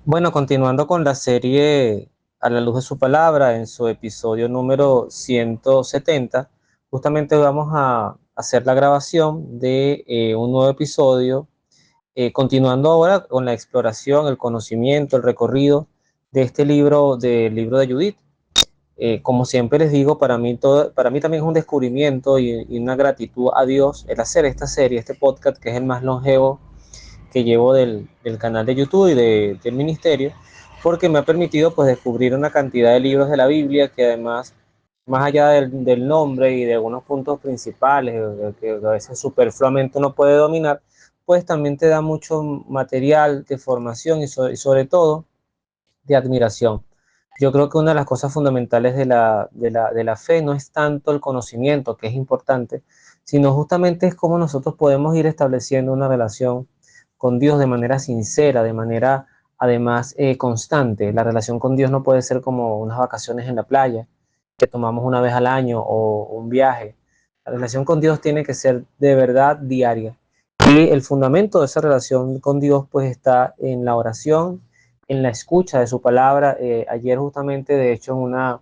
Bueno, continuando con la serie A la luz de su palabra, en su episodio número 170, justamente vamos a hacer la grabación de un nuevo episodio, continuando ahora con la exploración, el conocimiento, el recorrido de este libro, del libro de Judith. Como siempre les digo, para mí también es un descubrimiento y una gratitud a Dios el hacer esta serie, este podcast, que es el más longevo que llevo del canal de YouTube y del ministerio, porque me ha permitido pues descubrir una cantidad de libros de la Biblia que además, más allá del nombre y de algunos puntos principales que a veces superfluamente uno puede dominar, pues también te da mucho material de formación y sobre todo de admiración. Yo creo que una de las cosas fundamentales de la fe no es tanto el conocimiento, que es importante, sino justamente es cómo nosotros podemos ir estableciendo una relación con Dios de manera sincera, de manera además constante. La relación con Dios no puede ser como unas vacaciones en la playa que tomamos una vez al año o un viaje. La relación con Dios tiene que ser de verdad diaria. Y el fundamento de esa relación con Dios pues está en la oración, en la escucha de su palabra. Ayer justamente, de hecho, en una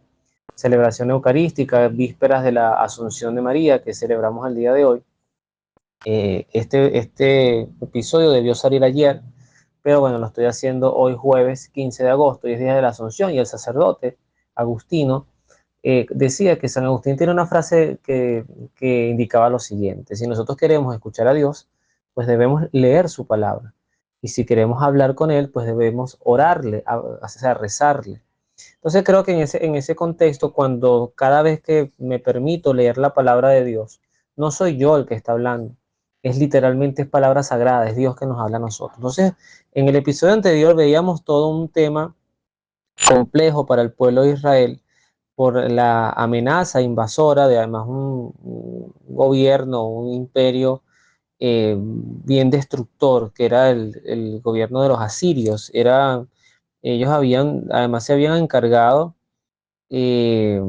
celebración eucarística, vísperas de la Asunción de María, que celebramos el día de hoy, este episodio debió salir ayer, pero bueno, lo estoy haciendo hoy jueves 15 de agosto, y es día de la Asunción, y el sacerdote Agustino decía que San Agustín tiene una frase que indicaba lo siguiente: si nosotros queremos escuchar a Dios, pues debemos leer su palabra. Y si queremos hablar con Él, pues debemos orarle, o sea, rezarle. Entonces creo que en ese contexto, cuando cada vez que me permito leer la palabra de Dios, no soy yo el que está hablando, es literalmente es palabra sagrada, es Dios que nos habla a nosotros. Entonces, en el episodio anterior veíamos todo un tema complejo para el pueblo de Israel por la amenaza invasora de además un gobierno, un imperio bien destructor, que era el gobierno de los asirios. Ellos además se habían encargado eh,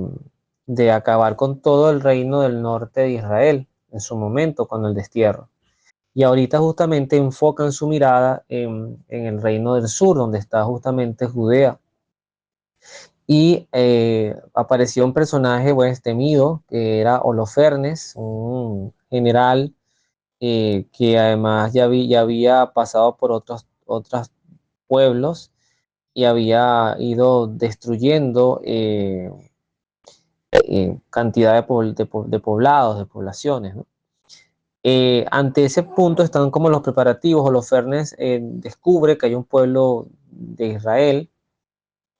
de acabar con todo el reino del norte de Israel en su momento, con el destierro. Y ahorita justamente enfocan su mirada en el reino del sur, donde está justamente Judea. Y apareció un personaje pues temido, que era Holofernes, un general que además ya había pasado por otros pueblos y había ido destruyendo cantidad de poblados, de poblaciones, ¿no? Ante ese punto están como los preparativos. Holofernes descubre que hay un pueblo de Israel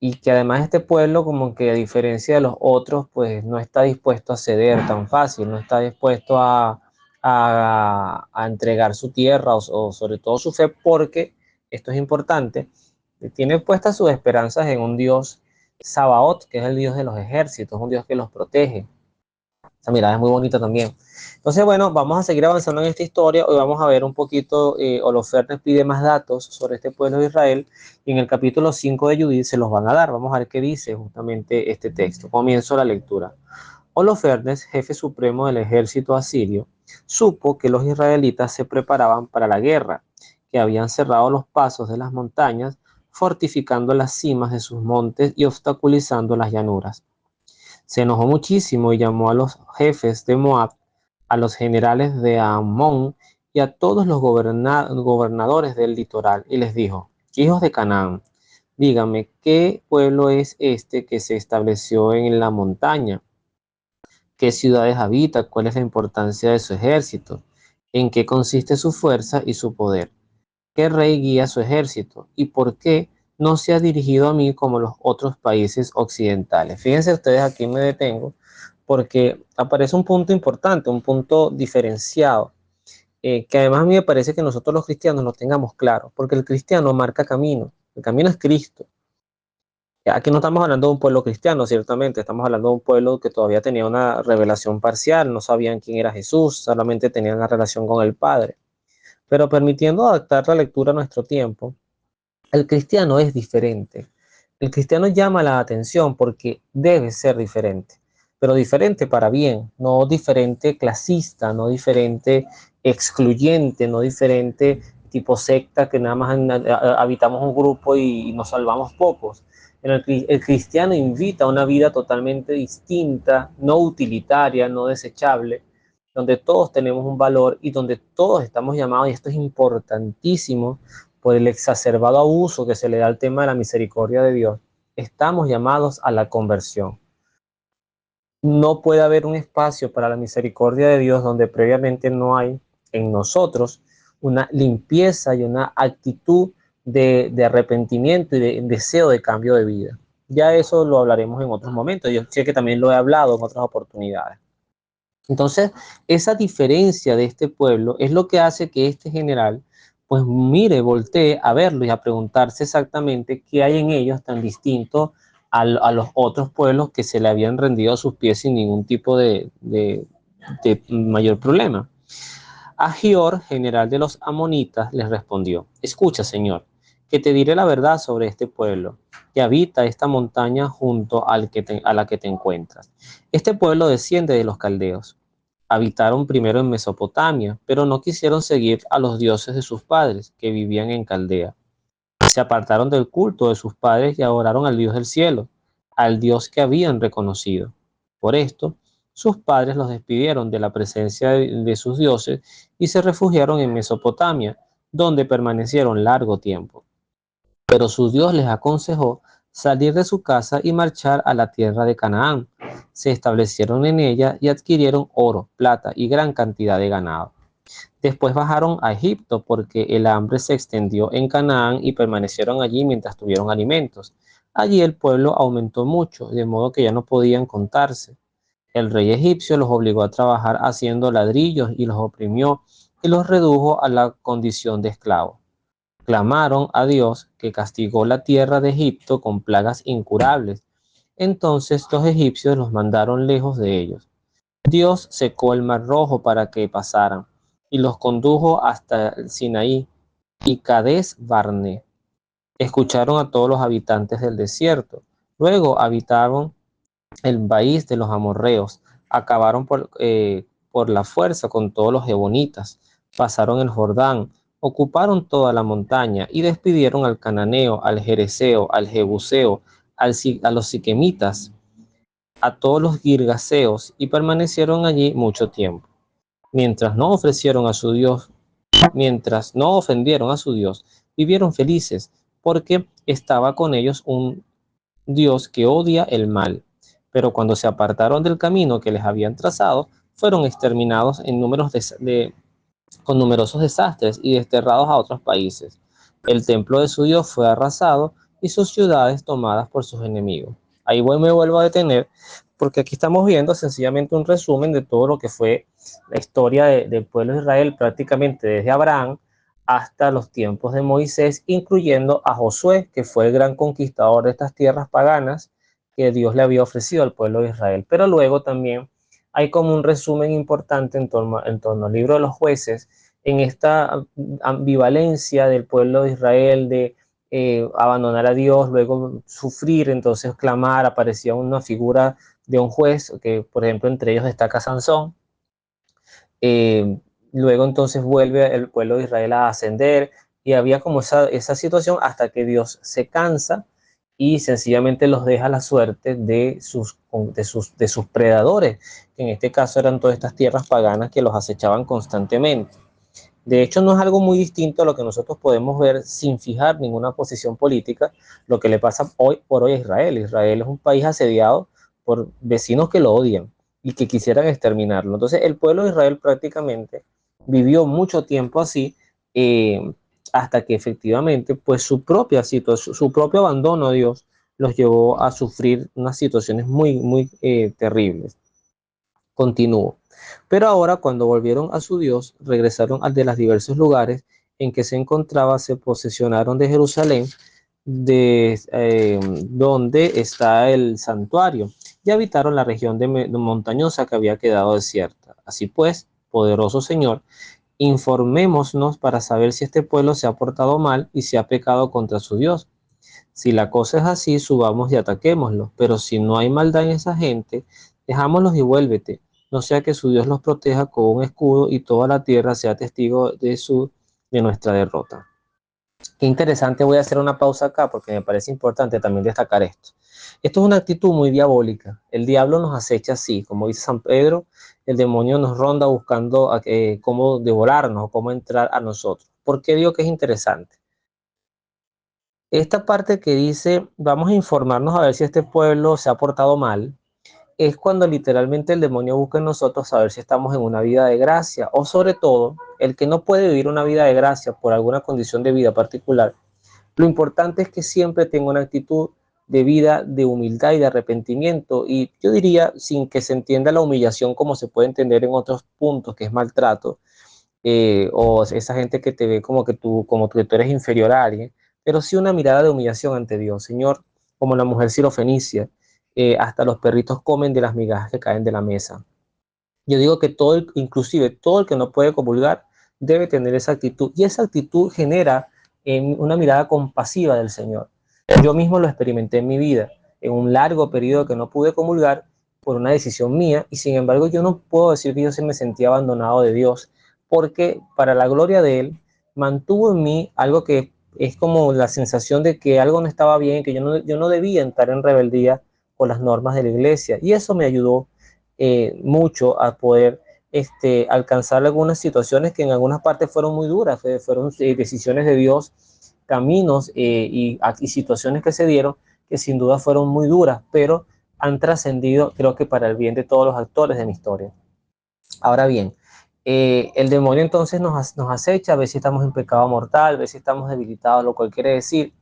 y que además este pueblo, como que a diferencia de los otros, pues no está dispuesto a ceder tan fácil, no está dispuesto a entregar su tierra o sobre todo su fe, porque esto es importante, tiene puestas sus esperanzas en un Dios Sabaoth, que es el Dios de los ejércitos, un Dios que los protege. Esa mirada es muy bonita también. Entonces, bueno, vamos a seguir avanzando en esta historia. Hoy vamos a ver un poquito, Holofernes pide más datos sobre este pueblo de Israel, y en el capítulo 5 de Judith se los van a dar. Vamos a ver qué dice justamente este texto. Comienzo la lectura. Holofernes, jefe supremo del ejército asirio, supo que los israelitas se preparaban para la guerra, que habían cerrado los pasos de las montañas, fortificando las cimas de sus montes y obstaculizando las llanuras. Se enojó muchísimo y llamó a los jefes de Moab, a los generales de Amón y a todos los gobernadores del litoral, y les dijo: hijos de Canaán, díganme, ¿qué pueblo es este que se estableció en la montaña? ¿Qué ciudades habita? ¿Cuál es la importancia de su ejército? ¿En qué consiste su fuerza y su poder? ¿Qué rey guía su ejército? ¿Y por qué no se ha dirigido a mí como los otros países occidentales? Fíjense ustedes, aquí me detengo, porque aparece un punto importante, un punto diferenciado, que además a mí me parece que nosotros los cristianos lo tengamos claro, porque el cristiano marca camino, el camino es Cristo. Aquí no estamos hablando de un pueblo cristiano, ciertamente, estamos hablando de un pueblo que todavía tenía una revelación parcial, no sabían quién era Jesús, solamente tenían la relación con el Padre. Pero permitiendo adaptar la lectura a nuestro tiempo, el cristiano es diferente. El cristiano llama la atención porque debe ser diferente, pero diferente para bien, no diferente clasista, no diferente excluyente, no diferente tipo secta, que nada más habitamos un grupo y nos salvamos pocos. El cristiano invita a una vida totalmente distinta, no utilitaria, no desechable, donde todos tenemos un valor y donde todos estamos llamados, y esto es importantísimo por el exacerbado abuso que se le da al tema de la misericordia de Dios, estamos llamados a la conversión. No puede haber un espacio para la misericordia de Dios donde previamente no hay en nosotros una limpieza y una actitud de arrepentimiento y de deseo de cambio de vida. Ya eso lo hablaremos en otros momentos. Yo sé que también lo he hablado en otras oportunidades. Entonces, esa diferencia de este pueblo es lo que hace que este general, pues mire, voltee a verlo y a preguntarse exactamente qué hay en ellos tan distinto a los otros pueblos que se le habían rendido a sus pies sin ningún tipo de mayor problema. Agior, general de los amonitas, les respondió: escucha, señor, que te diré la verdad sobre este pueblo que habita esta montaña junto a la que te encuentras. Este pueblo desciende de los caldeos. Habitaron primero en Mesopotamia, pero no quisieron seguir a los dioses de sus padres, que vivían en Caldea. Se apartaron del culto de sus padres y adoraron al Dios del cielo, al Dios que habían reconocido. Por esto, sus padres los despidieron de la presencia de sus dioses y se refugiaron en Mesopotamia, donde permanecieron largo tiempo. Pero su Dios les aconsejó salir de su casa y marchar a la tierra de Canaán. Se establecieron en ella y adquirieron oro, plata y gran cantidad de ganado. Después bajaron a Egipto porque el hambre se extendió en Canaán y permanecieron allí mientras tuvieron alimentos. Allí el pueblo aumentó mucho, de modo que ya no podían contarse. El rey egipcio los obligó a trabajar haciendo ladrillos y los oprimió y los redujo a la condición de esclavos. Clamaron a Dios, que castigó la tierra de Egipto con plagas incurables. Entonces los egipcios los mandaron lejos de ellos. Dios secó el mar Rojo para que pasaran y los condujo hasta el Sinaí y Cades Barne. Escucharon a todos los habitantes del desierto. Luego habitaron el país de los amorreos. Acabaron por la fuerza con todos los jebonitas. Pasaron el Jordán, ocuparon toda la montaña y despidieron al cananeo, al jereseo, al jebuseo, a los siquemitas, a todos los girgaseos, y permanecieron allí mucho tiempo. Mientras no ofrecieron a su Dios, mientras no ofendieron a su Dios, vivieron felices, porque estaba con ellos un Dios que odia el mal. Pero cuando se apartaron del camino que les habían trazado, fueron exterminados con numerosos desastres y desterrados a otros países. El templo de su Dios fue arrasado y sus ciudades tomadas por sus enemigos. Ahí me vuelvo a detener, porque aquí estamos viendo sencillamente un resumen de todo lo que fue la historia del pueblo de Israel, prácticamente desde Abraham hasta los tiempos de Moisés, incluyendo a Josué, que fue el gran conquistador de estas tierras paganas que Dios le había ofrecido al pueblo de Israel. Pero luego también hay como un resumen importante en torno al libro de los jueces, en esta ambivalencia del pueblo de Israel de abandonar a Dios, luego sufrir, entonces clamar. Aparecía una figura de un juez, que por ejemplo entre ellos destaca Sansón. Luego entonces vuelve el pueblo de Israel a ascender, y había como esa situación hasta que Dios se cansa y sencillamente los deja a la suerte de sus predadores, que en este caso eran todas estas tierras paganas que los acechaban constantemente. De hecho, no es algo muy distinto a lo que nosotros podemos ver sin fijar ninguna posición política, lo que le pasa hoy por hoy a Israel. Israel es un país asediado por vecinos que lo odian y que quisieran exterminarlo. Entonces, el pueblo de Israel prácticamente vivió mucho tiempo así, eh, hasta que efectivamente, pues su propia situación, su propio abandono a Dios, los llevó a sufrir unas situaciones muy terribles. Continúo. Pero ahora, cuando volvieron a su Dios, regresaron al de los diversos lugares en que se encontraba, se posesionaron de Jerusalén, donde está el santuario, y habitaron la región montañosa que había quedado desierta. Así pues, poderoso Señor, informémonos para saber si este pueblo se ha portado mal y si ha pecado contra su Dios. Si la cosa es así, subamos y ataquémoslo, pero si no hay maldad en esa gente, dejámoslos y vuélvete, no sea que su Dios los proteja con un escudo y toda la tierra sea testigo de su de nuestra derrota. Qué interesante, voy a hacer una pausa acá porque me parece importante también destacar esto. Esto es una actitud muy diabólica. El diablo nos acecha así, como dice San Pedro, el demonio nos ronda buscando cómo devorarnos, cómo entrar a nosotros. ¿Por qué digo que es interesante? Esta parte que dice, vamos a informarnos a ver si este pueblo se ha portado mal, es cuando literalmente el demonio busca en nosotros saber si estamos en una vida de gracia, o sobre todo, el que no puede vivir una vida de gracia por alguna condición de vida particular. Lo importante es que siempre tenga una actitud de vida de humildad y de arrepentimiento, y yo diría, sin que se entienda la humillación como se puede entender en otros puntos, que es maltrato, o esa gente que te ve como que tú eres inferior a alguien, pero sí una mirada de humillación ante Dios. Señor, como la mujer sirofenicia, hasta los perritos comen de las migajas que caen de la mesa. Yo digo que inclusive todo el que no puede comulgar, debe tener esa actitud, y esa actitud genera una mirada compasiva del Señor. Yo mismo lo experimenté en mi vida, en un largo periodo que no pude comulgar por una decisión mía, y sin embargo yo no puedo decir que yo se me sentía abandonado de Dios, porque para la gloria de Él, mantuvo en mí algo que es como la sensación de que algo no estaba bien, que yo no debía entrar en rebeldía con las normas de la iglesia, y eso me ayudó mucho a poder alcanzar algunas situaciones que en algunas partes fueron muy duras, fueron decisiones de Dios, caminos y situaciones que se dieron que sin duda fueron muy duras, pero han trascendido, creo que para el bien de todos los actores de mi historia. Ahora bien, el demonio entonces nos acecha, a ver si estamos en pecado mortal, a ver si estamos debilitados, lo cual quiere decir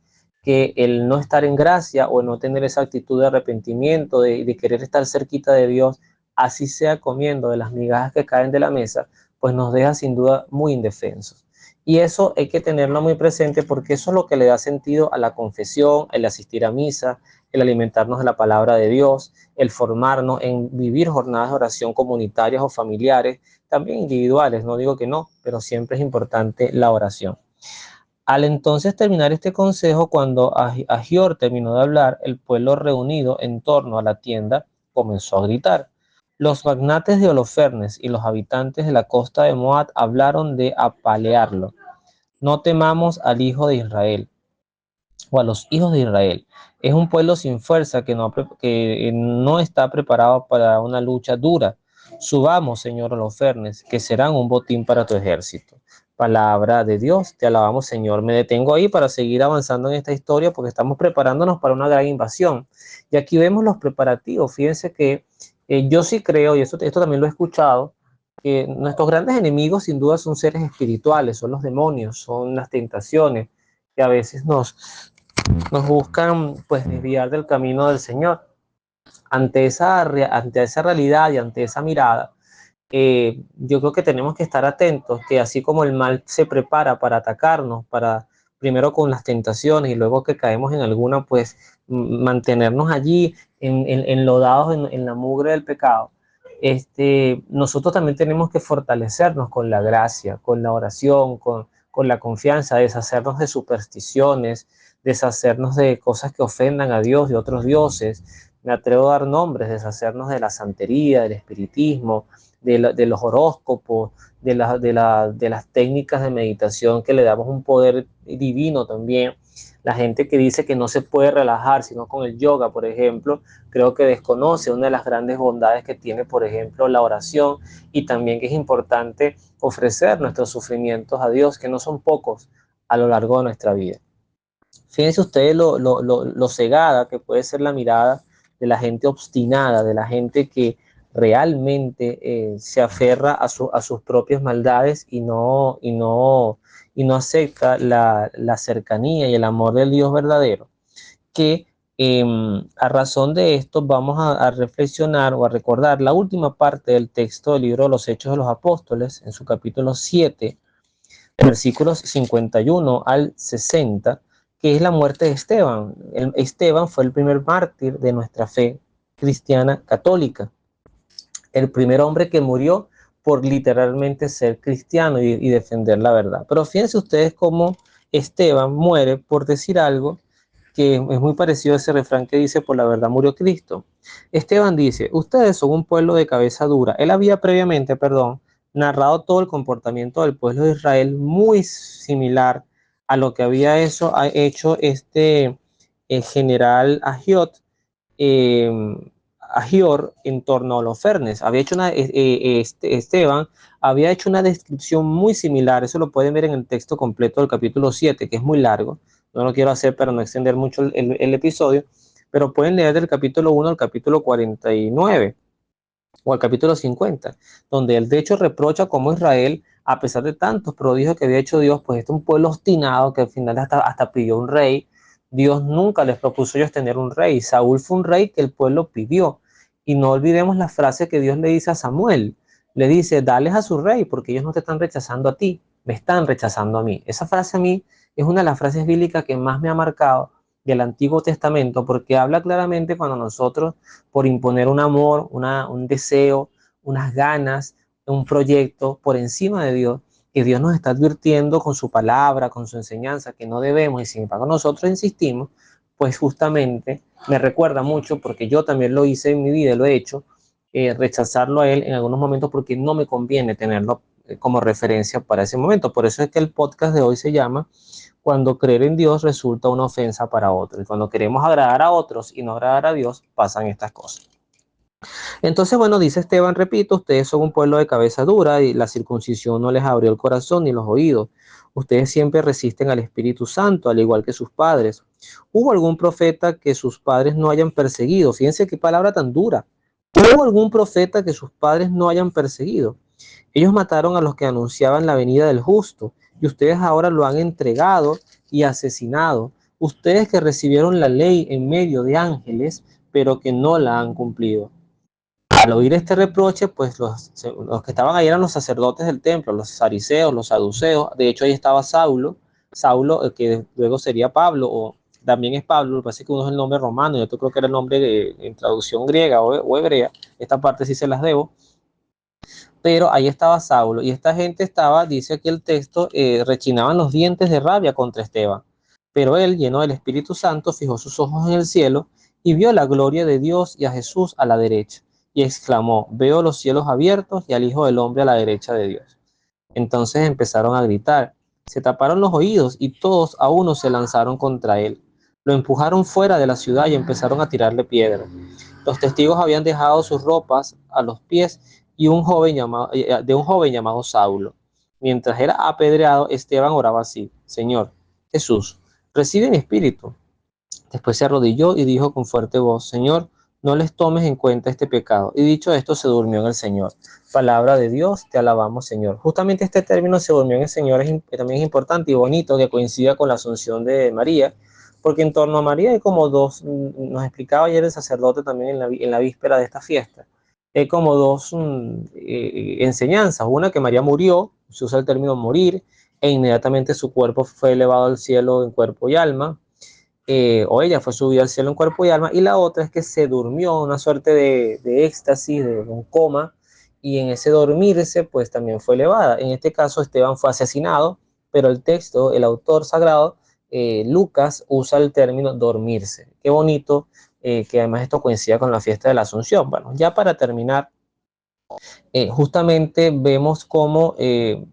que el no estar en gracia o el no tener esa actitud de arrepentimiento, de querer estar cerquita de Dios, así sea comiendo de las migajas que caen de la mesa, pues nos deja sin duda muy indefensos. Y eso hay que tenerlo muy presente porque eso es lo que le da sentido a la confesión, el asistir a misa, el alimentarnos de la palabra de Dios, el formarnos en vivir jornadas de oración comunitarias o familiares, también individuales, no digo que no, pero siempre es importante la oración. Al entonces terminar este consejo, cuando Agior terminó de hablar, el pueblo reunido en torno a la tienda comenzó a gritar. Los magnates de Holofernes y los habitantes de la costa de Moab hablaron de apalearlo. No temamos al hijo de Israel o a los hijos de Israel. Es un pueblo sin fuerza que no está preparado para una lucha dura. Subamos, Señor Holofernes, que serán un botín para tu ejército. Palabra de Dios, te alabamos, Señor. Me detengo ahí para seguir avanzando en esta historia porque estamos preparándonos para una gran invasión. Y aquí vemos los preparativos. Fíjense que yo sí creo, y esto también lo he escuchado, que nuestros grandes enemigos sin duda son seres espirituales, son los demonios, son las tentaciones que a veces nos buscan pues desviar del camino del Señor. Ante esa realidad y ante esa mirada, yo creo que tenemos que estar atentos, que así como el mal se prepara para atacarnos, para primero con las tentaciones y luego que caemos en alguna, pues mantenernos allí enlodados en la mugre del pecado. Nosotros también tenemos que fortalecernos con la gracia, con la oración, con la confianza, deshacernos de supersticiones, deshacernos de cosas que ofendan a Dios y otros dioses. Me atrevo a dar nombres, deshacernos de la santería, del espiritismo, de los horóscopos, de las técnicas de meditación que le damos un poder divino también. La gente que dice que no se puede relajar sino con el yoga, por ejemplo, creo que desconoce una de las grandes bondades que tiene, por ejemplo, la oración, y también que es importante ofrecer nuestros sufrimientos a Dios, que no son pocos a lo largo de nuestra vida. Fíjense ustedes lo cegada que puede ser la mirada de la gente obstinada, de la gente que realmente se aferra a sus propias maldades y no acepta la cercanía y el amor del Dios verdadero. Que a razón de esto vamos a reflexionar o a recordar la última parte del texto del libro de los Hechos de los Apóstoles, en su capítulo 7, versículos 51 al 60, que es la muerte de Esteban. Esteban fue el primer mártir de nuestra fe cristiana católica, el primer hombre que murió por literalmente ser cristiano y defender la verdad. Pero fíjense ustedes cómo Esteban muere por decir algo que es muy parecido a ese refrán que dice: por la verdad murió Cristo. Esteban dice: ustedes son un pueblo de cabeza dura. Él había previamente, narrado todo el comportamiento del pueblo de Israel muy similar a lo que había hecho este general eh, Agior en torno a Holofernes. Había hecho Esteban había hecho una descripción muy similar. Eso lo pueden ver en el texto completo del capítulo 7, que es muy largo. No lo quiero hacer para no extender mucho el episodio, pero pueden leer del capítulo 1 al capítulo 49 o al capítulo 50, donde él de hecho reprocha cómo Israel, a pesar de tantos prodigios que había hecho Dios, pues este es un pueblo obstinado que al final hasta pidió un rey. Dios nunca les propuso a ellos tener un rey. Saúl fue un rey que el pueblo pidió. Y no olvidemos la frase que Dios le dice a Samuel. Le dice, dales a su rey, porque ellos no te están rechazando a ti, me están rechazando a mí. Esa frase a mí es una de las frases bíblicas que más me ha marcado del Antiguo Testamento, porque habla claramente cuando nosotros, por imponer un amor, un deseo, unas ganas, un proyecto por encima de Dios, que Dios nos está advirtiendo con su palabra, con su enseñanza, que no debemos, y sin embargo nosotros insistimos, pues justamente me recuerda mucho, porque yo también lo hice en mi vida, lo he hecho, rechazarlo a él en algunos momentos porque no me conviene tenerlo como referencia para ese momento. Por eso es que el podcast de hoy se llama Cuando creer en Dios resulta una ofensa para otros. Y cuando queremos agradar a otros y no agradar a Dios, pasan estas cosas. Entonces, bueno, dice Esteban, repito, ustedes son un pueblo de cabeza dura y la circuncisión no les abrió el corazón ni los oídos. Ustedes siempre resisten al Espíritu Santo, al igual que sus padres. ¿Hubo algún profeta que sus padres no hayan perseguido? Fíjense qué palabra tan dura. ¿Hubo algún profeta que sus padres no hayan perseguido? Ellos mataron a los que anunciaban la venida del justo y ustedes ahora lo han entregado y asesinado. Ustedes que recibieron la ley en medio de ángeles, pero que no la han cumplido. Al oír este reproche, pues los que estaban ahí eran los sacerdotes del templo, los fariseos, los saduceos. De hecho, ahí estaba Saulo, que luego sería Pablo, o también es Pablo, parece que uno es el nombre romano y otro creo que era el nombre en traducción griega o hebrea. Esta parte sí se las debo. Pero ahí estaba Saulo y esta gente estaba, dice aquí el texto, rechinaban los dientes de rabia contra Esteban. Pero él, lleno del Espíritu Santo, fijó sus ojos en el cielo y vio la gloria de Dios y a Jesús a la derecha. Y exclamó, veo los cielos abiertos y al Hijo del Hombre a la derecha de Dios. Entonces empezaron a gritar, se taparon los oídos y todos a uno se lanzaron contra él. Lo empujaron fuera de la ciudad y empezaron a tirarle piedras. Los testigos habían dejado sus ropas a los pies de un joven llamado Saulo. Mientras era apedreado, Esteban oraba así, Señor Jesús, recibe mi espíritu. Después se arrodilló y dijo con fuerte voz, Señor, no les tomes en cuenta este pecado. Y dicho esto, se durmió en el Señor. Palabra de Dios, te alabamos, Señor. Justamente este término, se durmió en el Señor, también es importante y bonito que coincida con la asunción de María, porque en torno a María hay como dos, nos explicaba ayer el sacerdote también en la víspera de esta fiesta, hay como dos enseñanzas. Una, que María murió, se usa el término morir, e inmediatamente su cuerpo fue elevado al cielo en cuerpo y alma, o ella fue subida al cielo en cuerpo y alma, y la otra es que se durmió, una suerte de éxtasis, de un coma, y en ese dormirse pues también fue elevada. En este caso Esteban fue asesinado, pero el texto, el autor sagrado, Lucas, usa el término dormirse. Qué bonito, que además esto coincida con la fiesta de la Asunción. Bueno, ya para terminar, justamente vemos cómo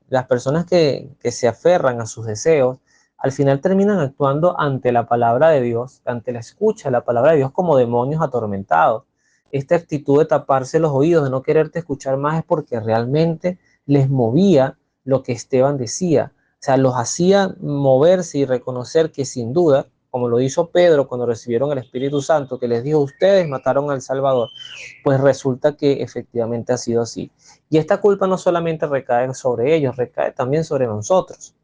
las personas que se aferran a sus deseos, al final terminan actuando ante la palabra de Dios, ante la escucha de la palabra de Dios, como demonios atormentados. Esta actitud de taparse los oídos, de no quererte escuchar más, es porque realmente les movía lo que Esteban decía. O sea, los hacía moverse y reconocer que sin duda, como lo hizo Pedro cuando recibieron el Espíritu Santo, que les dijo, ustedes mataron al Salvador, pues resulta que efectivamente ha sido así. Y esta culpa no solamente recae sobre ellos, recae también sobre nosotros,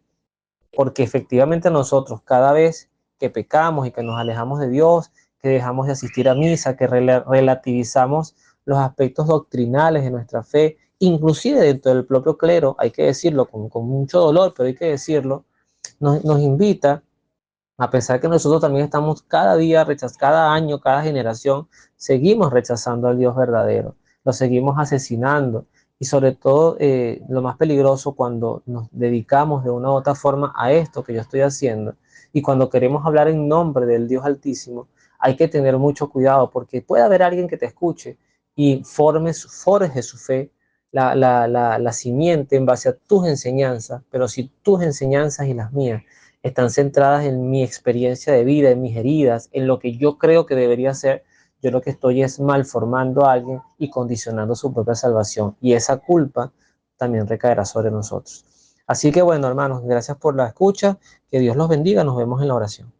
porque efectivamente nosotros, cada vez que pecamos y que nos alejamos de Dios, que dejamos de asistir a misa, que relativizamos los aspectos doctrinales de nuestra fe, inclusive dentro del propio clero, hay que decirlo con mucho dolor, pero hay que decirlo, nos invita, a pesar que nosotros también estamos cada día, cada año, cada generación, seguimos rechazando al Dios verdadero, lo seguimos asesinando, y sobre todo lo más peligroso, cuando nos dedicamos de una u otra forma a esto que yo estoy haciendo, y cuando queremos hablar en nombre del Dios Altísimo, hay que tener mucho cuidado, porque puede haber alguien que te escuche y forje su fe la simiente en base a tus enseñanzas, pero si tus enseñanzas y las mías están centradas en mi experiencia de vida, en mis heridas, en lo que yo creo que debería ser, yo lo que estoy es malformando a alguien y condicionando su propia salvación. Y esa culpa también recaerá sobre nosotros. Así que bueno, hermanos, gracias por la escucha. Que Dios los bendiga. Nos vemos en la oración.